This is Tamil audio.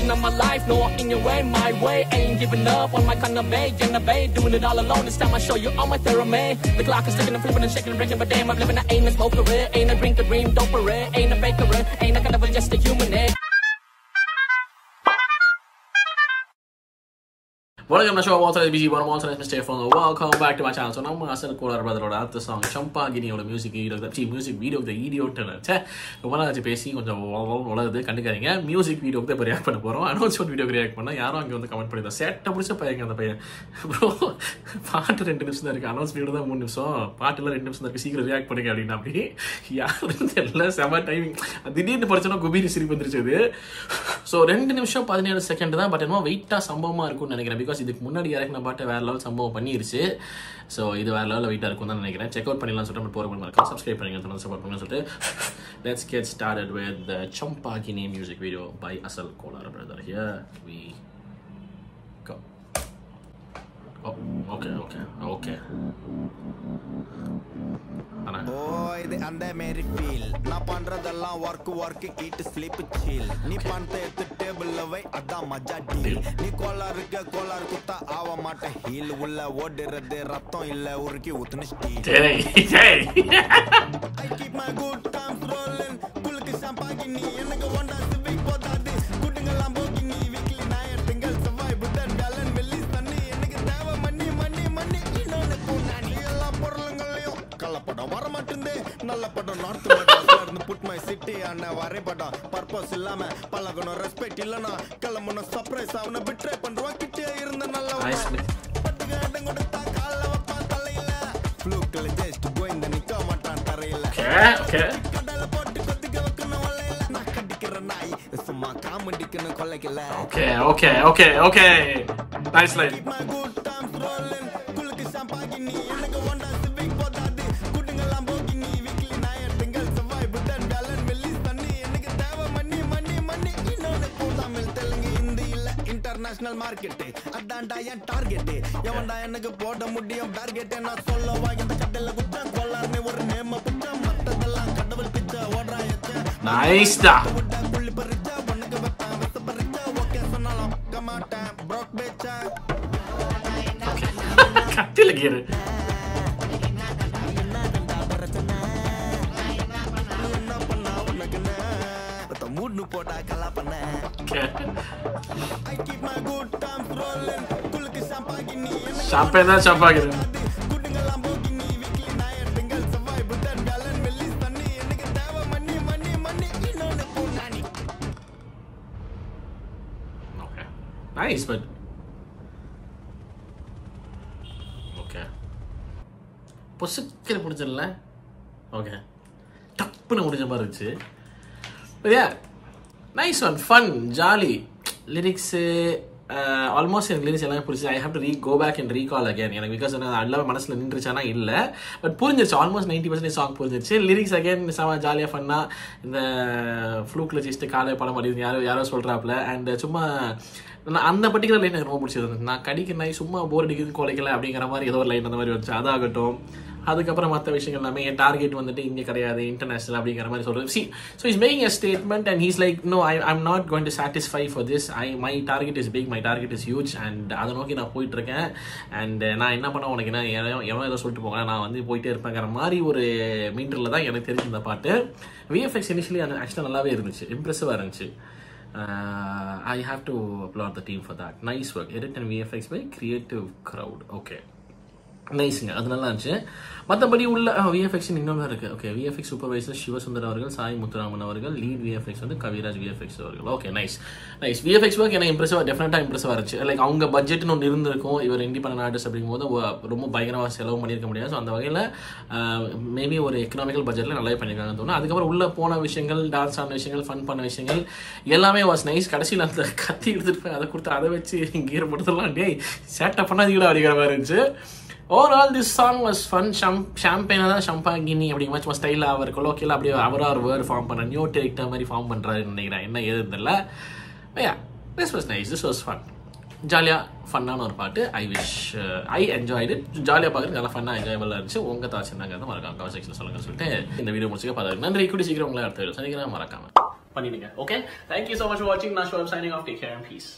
vision of my life, no walking your way, my way. Ain't giving up on my kind of way, in the bay, doing it all alone. This time I show you all my theorem. The clock is ticking and flipping and shaking and breaking, but damn, I'm living. I ain't a smoker, ain't a drink, a dream, don't parade, ain't a baker, ain't a kind of just a human. Welcome to the show. Walter is busy, but I'm also Mr. Phone. Welcome back to my channel. So now I'm Asal Kolar brother oda the song Champagini oda music video the idiot ச்சே ரொம்ப நாளாச்சு பேசி கொஞ்சம் வளருது கண்டுக்காதீங்க. மியூசிக் வீடியோக்கு தான் ரியாக்ட் பண்ண போறோம். அனௌன்ஸ்மெண்ட் வீடியோக்கு ரியாக்ட் பண்ணா யாரும் அங்க வந்து கமெண்ட் பண்ணிருந்தா சேட்ட முடிச்ச பையங்க அந்த பையன் ப்ரோ பாட்டு 2 நிமிஷம் தான் இருக்கு, அனௌன்ஸ் வீடியோ தான் 3 நிமிஷம், பாட்டுல 2 நிமிஷம் தான் இருக்கு, சீக்கிரம் ரியாக்ட் பண்ணுங்க அப்படின்னா அப்படி யாரும் தெரியல. செம டைமிங், திடீர்னு படிச்சோன்னா குபீர் சிரிப்பு வந்துருச்சு அது. ஸோ 2 நிமிஷம் 17 செகண்ட் தான், பட் என்னமோ வெயிட்டா சம்பவமா இருக்கும்னு நினைக்கிறேன். பிகாஸ் இதுக்கு முன்னாடி இறக்கின பாட்டு வேற லெவல் சம்பவம் பண்ணிருச்சு. ஸோ இது வேற லெவலில் வெயிட்டாக இருக்கும் தான் நினைக்கிறேன். செக் அவுட் பண்ணிடலாம் சொல்லிட்டு போகிற மாதிரி சப்ஸ்கிரைப் பண்ணுங்க, தொடர்ந்து சப்போர்ட் பண்ணுங்க சொல்லிட்டு let's get started with the Champagini music video by Asal Kolar brother. Here we go. Oh, okay. Boy, the under Mary feel. Na pandradella work, eat, sleep, chill. Ni pante at the table away, ada maja deal. Ni collar kutta ava mata heel. Ulla odirade ratton illa urki utne steel. Hey. I keep my good times rolling. Kulki Champagini, ennaga wanda civic podadi. Putting a Lamborghini weekly night tingal survive with that gallon belly sunny. Ennaga thava money. Inone punani ella porlangaliyum kalapadam varamattunde nalla padam north madras put my city and vare padam purpose illama palagano respect illana kalamuna surprise avuna betray pandruva kitte irundha nalla pattuga adangudutha kaalava paatalaila fluke just going the nikka matan taraila okay kadala pottu koddiga vakkana vallaila na kadikira nai summa kaamundikana kollakilla okay nice line. my good times rolling kulki Champagini ennaga wanda civic podadi putting a Lamborghini weekly night tingal survive with that gallon belly sunny ennaga thava money inone Tamil Telugu Hindi illa international market adanda ya target yavanda ennaga poda mudiyum target na sollova indha kaddela gutta kollarne oru name putta mattadella kadavul picha odra yacha nice da kulli parija vannaga vatta vasaparija okay sonala kamata broke becha கத்தில கேரு மூட்னு போடா கலா பண்ண I keep my good times rolling kulki Champagini Champagne தான் Champagini putting a Lamborghini weekly night tingal survive with that gallon belly sunny ennaga thava money inone punani okay nice but பொசுக்கில் முடிச்சிடல ஓகே டப்புன்னு முடிஞ்ச மாதிரி இருந்துச்சு. Nice one, fun, jolly, lyrics almost எனக்கு லிரிக்ஸ் எல்லாமே பிடிச்சி. I have to go back and recall again எனக்கு பிகாஸ் எல்லாமே மனசில் நின்றுச்சானா இல்லை, பட் புரிஞ்சிருச்சு. ஆல்மோஸ்ட் 90% சாங் புரிஞ்சிருச்சு. லிரிக்ஸ் அகேன் செம ஜாலியாக ஃபன்னாக இந்த ஃப்ளூக்கில் வச்சுட்டு காலை படம் மாதிரி யாரோ சொல்கிறாப்புல. அண்ட் சும்மா அந்த பர்டிகுலர் லைன் எனக்கு ரொம்ப பிடிச்சிருந்தது. நான் கடிக்க நாய் சும்மா போர் அடிக்குது குலைக்கல அப்படிங்கிற மாதிரி ஏதோ ஒரு லைன் அந்த மாதிரி வந்துச்சு. அதாகட்டும். அதுக்கப்புறம் மற்ற விஷயங்கள் எல்லாமே என் டார்கெட் வந்துட்டு இங்கே கிடையாது, இன்டர்நேஷனல் அப்படிங்கிற மாதிரி சொல்கிறது. So is making a statement and he's like no I'm not going to satisfy for this. My target is big, my target is huge and அதை நோக்கி நான் போயிட்டுருக்கேன். அண்ட் நான் என்ன பண்ண உனக்கு என்ன எவனோ ஏதோ சொல்லிட்டு போங்க, நான் வந்து போயிட்டே இருப்பேங்கிற மாதிரி ஒரு மீட்டரில் தான் எனக்கு தெரிஞ்ச இந்த பாட்டு. VFX இனிஷியலி அது ஆக்சுவலாக நல்லாவே இருந்துச்சு, இம்ப்ரெசிவாக இருந்துச்சு. I have to applaud the team for that. Nice work. Edit and VFX by Creative Crowd. Okay. நைஸுங்க, அது நல்லா இருந்துச்சு. மற்றபடி உள்ள விஎஃப்எக்ஸ் இன்னொன்று இருக்குது. ஓகே, விஎஃப்எக்ஸ் சூப்பர்வைசர் சிவசுந்தர் அவர்கள், சாய் முத்துராமன் அவர்கள், லீட் விஎஃப்எக்ஸ் வந்து கவிராஜ் விஎஃப்எக்ஸ் அவர்கள். Okay, nice. விஎஃப்எக்ஸ் ஒர்க் எனக்கு இம்ப்ரெசிவாக, டெஃபினட்டாக இம்ப்ரெசிவாக இருந்துச்சு. லைக் அவங்க பட்ஜெட்னு ஒன்று இருந்திருக்கும். இவர் இண்டிபெண்டன்ட் ஆர்டிஸ்ட் அப்படிங்கும்போது ரொம்ப பயங்கரமாக செலவு பண்ணியிருக்க முடியாது. ஸோ அந்த வகையில் மேபி ஒரு எக்கனாமிக்கல் பட்ஜெட்டில் நல்லாவே பண்ணியிருக்காங்கன்னு தோணும். அதுக்கப்புறம் உள்ளே போன விஷயங்கள், டான்ஸ் ஆன விஷயங்கள், ஃபன் பண்ண விஷயங்கள் எல்லாமே வாஸ் நைஸ். கடைசியில் அந்த கத்தி எடுத்துகிட்டு போய் அதை கொடுத்து அதை வச்சு கீரை போட்டுலாம் டே சேட்டை பண்ணாதீங்களா அப்படிங்கிற மாதிரி இருந்துச்சு. Overall, this song was fun. Champagne தான் Champagini அப்படிங்கிற மாதிரி சும்மா ஸ்டைலாக அவர் கொலோக்கியலாக அப்படியே அவராக ஒரு வேர்டு ஃபார்ம் பண்ணுற நியூ டேரக்டர் மாதிரி ஃபார்ம் பண்ணுறாருன்னு நினைக்கிறேன். என்ன ஏது இல்லை. This was nice. This was fun. ஜாலியாக ஃபன்னான ஒரு பாட்டு. I enjoyed. ஜாலியாக பார்க்குறது நல்லா ஃபன்னாக என்ஜாயபிளாக இருந்துச்சு. உங்கள் தாட்சி என்னங்கிறத மறக்காம கமெண்ட் செக்ஷனில் சொல்லுங்கள் சொல்லிட்டு இந்த வீடியோ முடிச்சுக்க பார்த்தாரு. நன்றி. கூடி சீக்கிரம் உங்களை அடுத்த வீடியோ சந்திக்கிறேன். மறக்காம பண்ணிடுங்க. Okay, thank you so much for வாட்சிங். நான் sure signing off. Take care and piece.